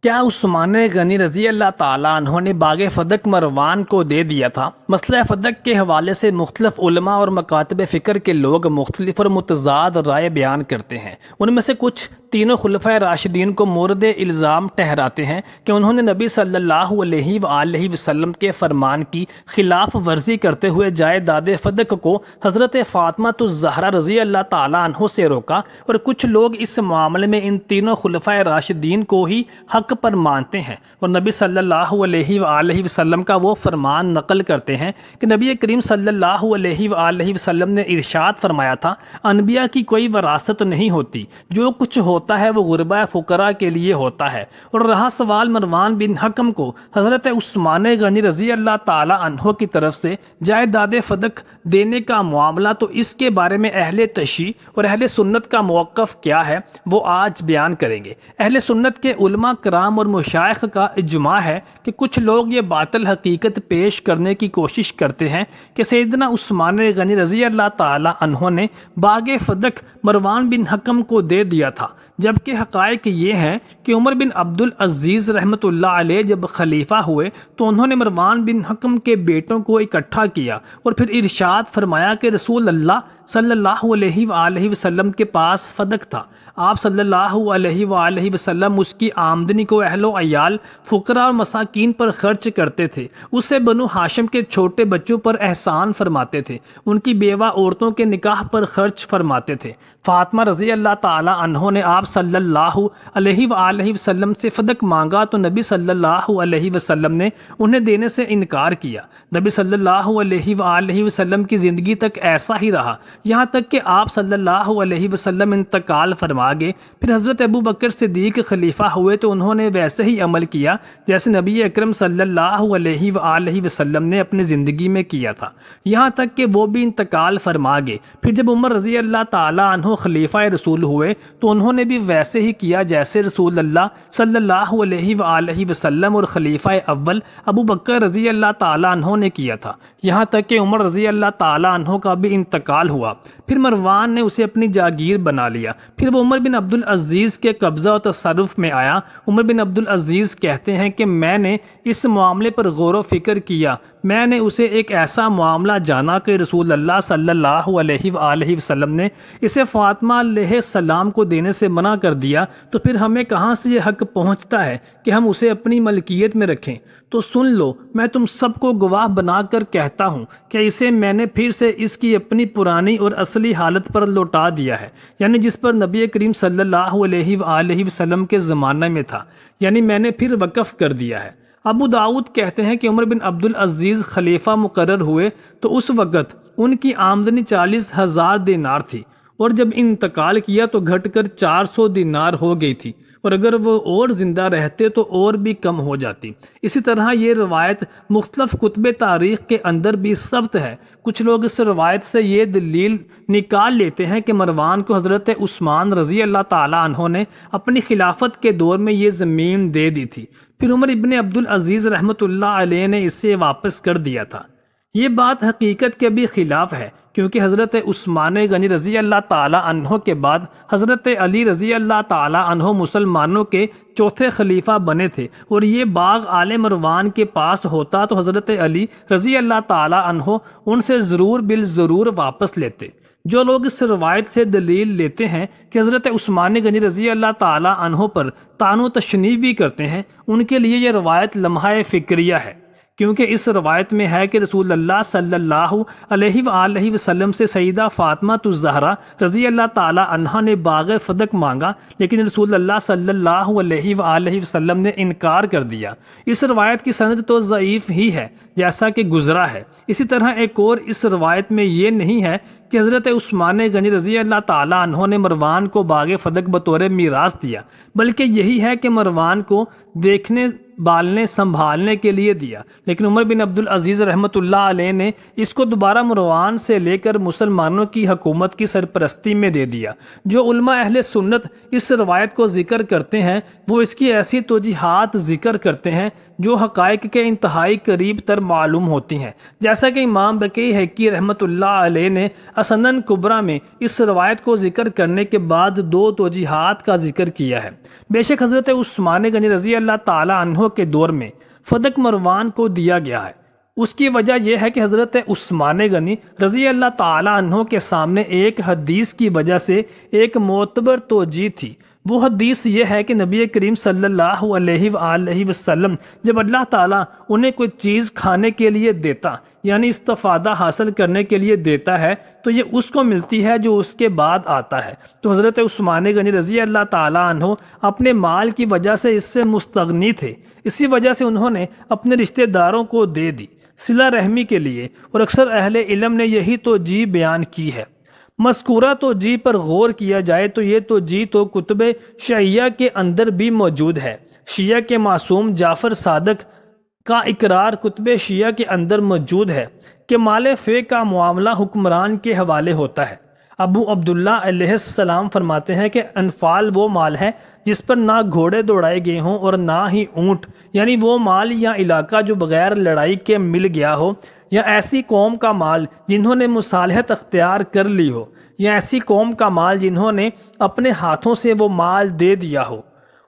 کیا عثمان غنی رضی اللہ تعالیٰ عنہ نے باغ فدق مروان کو دے دیا تھا؟ مسئلہ فدق کے حوالے سے مختلف علماء اور مکاتب فکر کے لوگ مختلف اور متضاد رائے بیان کرتے ہیں۔ ان میں سے کچھ تینوں خلفۂ راشدین کو مورد الزام ٹھہراتے ہیں کہ انہوں نے نبی صلی اللہ علیہ وآلہ وسلم کے فرمان کی خلاف ورزی کرتے ہوئے جائیداد فدق کو حضرت فاطمہ الزہرا رضی اللہ تعالیٰ عنہ سے روکا، اور کچھ لوگ اس معاملے میں ان تینوں خلفۂ راشدین کو ہی حق پر مانتے ہیں اور نبی صلی اللہ علیہ وآلہ وسلم کا وہ فرمان نقل کرتے ہیں کہ نبی کریم صلی اللہ علیہ وآلہ وسلم نے ارشاد فرمایا تھا، انبیاء کی کوئی وراثت نہیں ہوتی، جو کچھ ہوتا ہے وہ غرباء فقراء کے لیے ہوتا ہے۔ اور رہا سوال مروان بن حکم کو حضرت عثمان غنی رضی اللہ تعالی عنہ کی طرف سے جائیداد فدق دینے کا معاملہ، تو اس کے بارے میں اہل تشیع اور اہل سنت کا موقف کیا ہے وہ آج بیان کریں گے۔ اہل سنت کے علماء کرام اور مشائخ کا اجماع ہے کہ کچھ لوگ یہ باطل حقیقت پیش کرنے کی کوشش کرتے ہیں کہ سیدنا عثمان غنی رضی اللہ تعالی عنہ نے باغ فدق مروان بن حکم کو دے دیا تھا، جبکہ حقائق یہ ہیں کہ عمر بن عبد العزیز رحمۃ اللہ علیہ جب خلیفہ ہوئے تو انہوں نے مروان بن حکم کے بیٹوں کو اکٹھا کیا اور پھر ارشاد فرمایا کہ رسول اللہ صلی اللہ علیہ وآلہ وسلم کے پاس فدق تھا، آپ صلی اللہ علیہ وآلہ وسلم اس کی آمدنی کو اہل و عیال، فقراء اور مساکین پر خرچ کرتے تھے، اسے بنو ہاشم کے چھوٹے بچوں پر احسان فرماتے تھے، ان کی بیوہ عورتوں کے نکاح پر خرچ فرماتے تھے۔ فاطمہ رضی اللہ تعالی عنہ نے آپ صلی اللہ علیہ وآلہ وسلم سے فدق مانگا تو نبی صلی اللہ علیہ وسلم نے انہیں دینے سے انکار کیا۔ نبی صلی اللہ علیہ وآلہ وسلم کی زندگی تک ایسا ہی رہا، یہاں تک کہ آپ صلی اللہ علیہ وسلم انتقال فرما گئے۔ پھر حضرت ابو بکر صدیق خلیفہ ہوئے تو انہوں نے ویسے ہی عمل کیا جیسے نبی اکرم صلی اللہ علیہ وآلہ وسلم نے اپنی زندگی میں کیا تھا، یہاں تک کہ وہ بھی انتقال فرما گئے۔ پھر جب عمر رضی اللہ تعالی عنہ خلیفہ رسول ہوئے تو انہوں نے بھی ویسے ہی کیا جیسے رسول اللہ صلی اللہ علیہ وآلہ وسلم اور خلیفہ اول ابو بکر رضی اللہ تعالی عنہ نے کیا تھا، یہاں تک کہ عمر رضی اللہ تعالی عنہ کا بھی انتقال ہوا۔ پھر مروان نے اسے اپنی جاگیر بنا لیا، پھر وہ عمر بن عبد العزیز کے قبضہ و تصرف میں آیا۔ عمر بن عبد العزیز کہتے ہیں کہ میں نے اس معاملے پر غور و فکر کیا، میں نے اسے ایک ایسا معاملہ جانا کہ رسول اللہ صلی اللہ علیہ وآلہ وسلم نے اسے فاطمہ علیہ السلام کو دینے سے منع کر دیا، تو پھر ہمیں کہاں سے یہ حق پہنچتا ہے کہ ہم اسے اپنی ملکیت میں رکھیں؟ تو سن لو، میں تم سب کو گواہ بنا کر کہتا ہوں کہ اسے میں نے پھر سے اس کی اپنی پرانی اور اصلی حالت پر لوٹا دیا ہے، یعنی جس پر نبی کریم صلی اللہ علیہ وآلہ وسلم کے زمانے میں تھا، یعنی میں نے پھر وقف کر دیا ہے۔ ابو داؤد کہتے ہیں کہ عمر بن عبد العزیز خلیفہ مقرر ہوئے تو اس وقت ان کی آمدنی 40,000 دینار تھی، اور جب انتقال کیا تو گھٹ کر 400 دینار ہو گئی تھی، اور اگر وہ اور زندہ رہتے تو اور بھی کم ہو جاتی۔ اسی طرح یہ روایت مختلف کتب تاریخ کے اندر بھی ثبت ہے۔ کچھ لوگ اس روایت سے یہ دلیل نکال لیتے ہیں کہ مروان کو حضرت عثمان رضی اللہ تعالی عنہ نے اپنی خلافت کے دور میں یہ زمین دے دی تھی، پھر عمر ابن عبد العزیز رحمۃ اللہ علیہ نے اسے واپس کر دیا تھا۔ یہ بات حقیقت کے بھی خلاف ہے، کیونکہ حضرت عثمان غنی رضی اللہ تعالی عنہ کے بعد حضرت علی رضی اللہ تعالی عنہ مسلمانوں کے چوتھے خلیفہ بنے تھے، اور یہ باغ آل مروان کے پاس ہوتا تو حضرت علی رضی اللہ تعالی عنہ ان سے ضرور بالضرور واپس لیتے۔ جو لوگ اس روایت سے دلیل لیتے ہیں کہ حضرت عثمان غنی رضی اللہ تعالی عنہ پر طعن و تشنیع بھی کرتے ہیں، ان کے لیے یہ روایت لمحہ فکریہ ہے، کیونکہ اس روایت میں ہے کہ رسول اللہ صلی اللہ علیہ وآلہ وسلم سے سیدہ فاطمہ الزہرا رضی اللہ تعالی عنہا نے باغ فدق مانگا، لیکن رسول اللہ صلی اللہ علیہ وآلہ وسلم نے انکار کر دیا۔ اس روایت کی سند تو ضعیف ہی ہے جیسا کہ گزرا ہے۔ اسی طرح ایک اور اس روایت میں یہ نہیں ہے کہ حضرت عثمان غنی رضی اللہ تعالی عنہ نے مروان کو باغ فدق بطور میراث دیا، بلکہ یہی ہے کہ مروان کو دیکھنے، بالنے، سنبھالنے کے لیے دیا، لیکن عمر بن عبد العزیز رحمۃ اللہ علیہ نے اس کو دوبارہ مروان سے لے کر مسلمانوں کی حکومت کی سرپرستی میں دے دیا۔ جو علماء اہل سنت اس روایت کو ذکر کرتے ہیں وہ اس کی ایسی توجیحات ذکر کرتے ہیں جو حقائق کے انتہائی قریب تر معلوم ہوتی ہیں، جیسا کہ امام بقی حقی رحمۃ اللہ علیہ نے اسنن کبریٰ میں اس روایت کو ذکر کرنے کے بعد 2 توجیحات کا ذکر کیا ہے۔ بے شک حضرت عثمان غنی رضی اللہ تعالیٰ عنہ کے دور میں فدق مروان کو دیا گیا ہے۔ اس کی وجہ یہ ہے کہ حضرت عثمان غنی رضی اللہ تعالیٰ عنہ کے سامنے ایک حدیث کی وجہ سے ایک معتبر توجیہ تھی۔ وہ حدیث یہ ہے کہ نبی کریم صلی اللہ علیہ وآلہ وسلم جب اللہ تعالیٰ انہیں کوئی چیز کھانے کے لیے دیتا، یعنی استفادہ حاصل کرنے کے لیے دیتا ہے، تو یہ اس کو ملتی ہے جو اس کے بعد آتا ہے۔ تو حضرت عثمان غنی رضی اللہ تعالیٰ عنہ اپنے مال کی وجہ سے اس سے مستغنی تھے، اسی وجہ سے انہوں نے اپنے رشتہ داروں کو دے دی صلہ رحمی کے لیے، اور اکثر اہل علم نے یہی توجیہ بیان کی ہے۔ مذکورہ توجیہ پر غور کیا جائے تو یہ توجیہ تو کتب شیعہ کے اندر بھی موجود ہے۔ شیعہ کے معصوم جعفر صادق کا اقرار کتب شیعہ کے اندر موجود ہے کہ مال فے کا معاملہ حکمران کے حوالے ہوتا ہے۔ ابو عبداللہ علیہ السلام فرماتے ہیں کہ انفال وہ مال ہے جس پر نہ گھوڑے دوڑائے گئے ہوں اور نہ ہی اونٹ، یعنی وہ مال یا علاقہ جو بغیر لڑائی کے مل گیا ہو، یا ایسی قوم کا مال جنہوں نے مصالحت اختیار کر لی ہو، یا ایسی قوم کا مال جنہوں نے اپنے ہاتھوں سے وہ مال دے دیا ہو،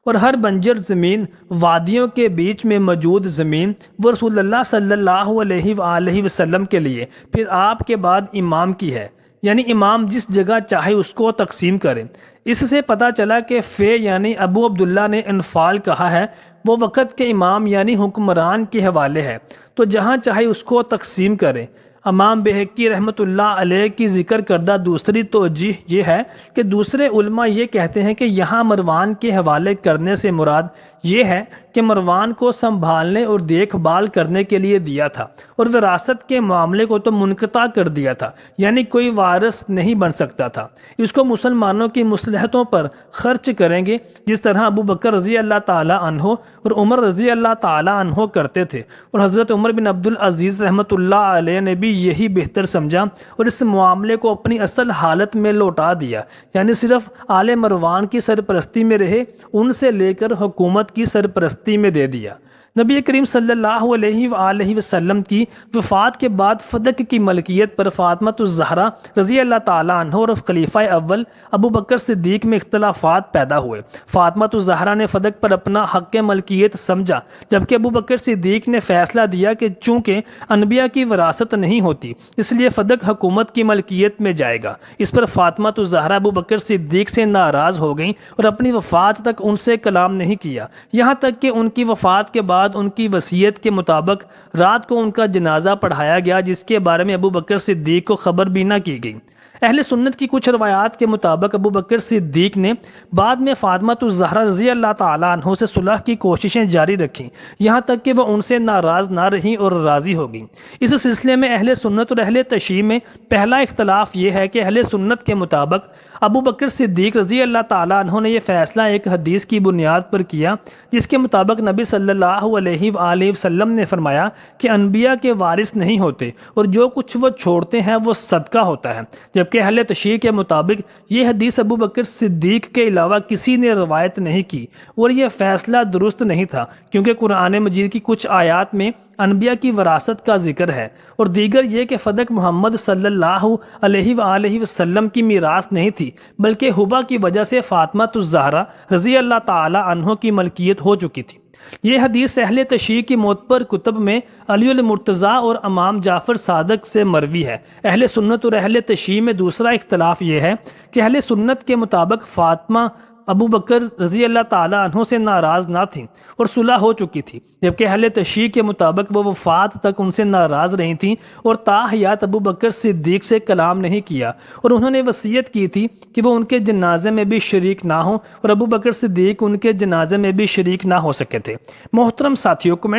اور ہر بنجر زمین، وادیوں کے بیچ میں موجود زمین وہ رسول اللہ صلی اللہ علیہ وآلہ وسلم کے لیے پھر آپ کے بعد امام کی ہے، یعنی امام جس جگہ چاہے اس کو تقسیم کرے۔ اس سے پتہ چلا کہ فے یعنی ابو عبداللہ نے انفال کہا ہے وہ وقت کے امام یعنی حکمران کے حوالے ہے، تو جہاں چاہے اس کو تقسیم کرے۔ امام بہقی رحمۃ اللہ علیہ کی ذکر کردہ دوسری توجیہ یہ ہے کہ دوسرے علماء یہ کہتے ہیں کہ یہاں مروان کے حوالے کرنے سے مراد یہ ہے کہ مروان کو سنبھالنے اور دیکھ بھال کرنے کے لیے دیا تھا، اور وراثت کے معاملے کو تو منقطع کر دیا تھا، یعنی کوئی وارث نہیں بن سکتا تھا۔ اس کو مسلمانوں کی مصلحتوں پر خرچ کریں گے، جس طرح ابو بکر رضی اللہ تعالیٰ عنہ اور عمر رضی اللہ تعالیٰ عنہ کرتے تھے، اور حضرت عمر بن عبدالعزیز رحمۃ اللہ علیہ نے بھی یہی بہتر سمجھا اور اس معاملے کو اپنی اصل حالت میں لوٹا دیا، یعنی صرف آل مروان کی سرپرستی میں رہے، ان سے لے کر حکومت کی سرپرستی میں دے دیا۔ نبی کریم صلی اللہ علیہ وآلہ وسلم کی وفات کے بعد فدق کی ملکیت پر فاطمہ الزہرا رضی اللہ تعالیٰ عنہ اور خلیفہ اول ابو بکر صدیق میں اختلافات پیدا ہوئے۔ فاطمہ الزہرا نے فدق پر اپنا حق ملکیت سمجھا، جبکہ ابو بکر صدیق نے فیصلہ دیا کہ چونکہ انبیاء کی وراثت نہیں ہوتی اس لیے فدق حکومت کی ملکیت میں جائے گا۔ اس پر فاطمہ الزہرا ابو بکر صدیق سے ناراض ہو گئیں اور اپنی وفات تک ان سے کلام نہیں کیا، یہاں تک کہ ان کی وفات کے بعد ان کی وصیت کے مطابق رات کو ان کا جنازہ پڑھایا گیا، جس کے بارے میں ابو بکر صدیق کو خبر بھی نہ کی گئی۔ اہل سنت کی کچھ روایات کے مطابق ابو بکر صدیق نے بعد میں فاطمہ الزہرا رضی اللہ تعالیٰ عنہ سے صلح کی کوششیں جاری رکھیں، یہاں تک کہ وہ ان سے ناراض نہ رہیں اور راضی ہو گئیں۔ اس سلسلے میں اہل سنت اور اہل تشیع میں پہلا اختلاف یہ ہے کہ اہل سنت کے مطابق ابو بکر صدیق رضی اللہ تعالیٰ عنہ نے یہ فیصلہ ایک حدیث کی بنیاد پر کیا، جس کے مطابق نبی صلی اللہ علیہ وآلہ وسلم نے فرمایا کہ انبیاء کے وارث نہیں ہوتے اور جو کچھ وہ چھوڑتے ہیں وہ صدقہ ہوتا ہے، جبکہ اہل تشیع کے مطابق یہ حدیث ابو بکر صدیق کے علاوہ کسی نے روایت نہیں کی، اور یہ فیصلہ درست نہیں تھا، کیونکہ قرآن مجید کی کچھ آیات میں انبیاء کی وراثت کا ذکر ہے، اور دیگر یہ کہ فدق محمد صلی اللہ علیہ وآلہ وسلم کی میراث نہیں تھی، بلکہ حبا کی وجہ سے فاطمہ الزہرا رضی اللہ تعالی عنہ کی ملکیت ہو چکی تھی۔ یہ حدیث اہل تشیع کی معتبر کتب میں علی المرتضیٰ اور امام جعفر صادق سے مروی ہے۔ اہل سنت اور اہل تشیع میں دوسرا اختلاف یہ ہے کہ اہل سنت کے مطابق فاطمہ ابو بکر رضی اللہ تعالیٰ عنہ سے ناراض نہ تھیں اور صلح ہو چکی تھی، جبکہ اہل تشیع کے مطابق وہ وفات تک ان سے ناراض رہی تھیں اور تاحیات ابو بکر صدیق سے کلام نہیں کیا، اور انہوں نے وصیت کی تھی کہ وہ ان کے جنازے میں بھی شریک نہ ہوں، اور ابو بکر صدیق ان کے جنازے میں بھی شریک نہ ہو سکے تھے۔ محترم ساتھیوں، کمنٹ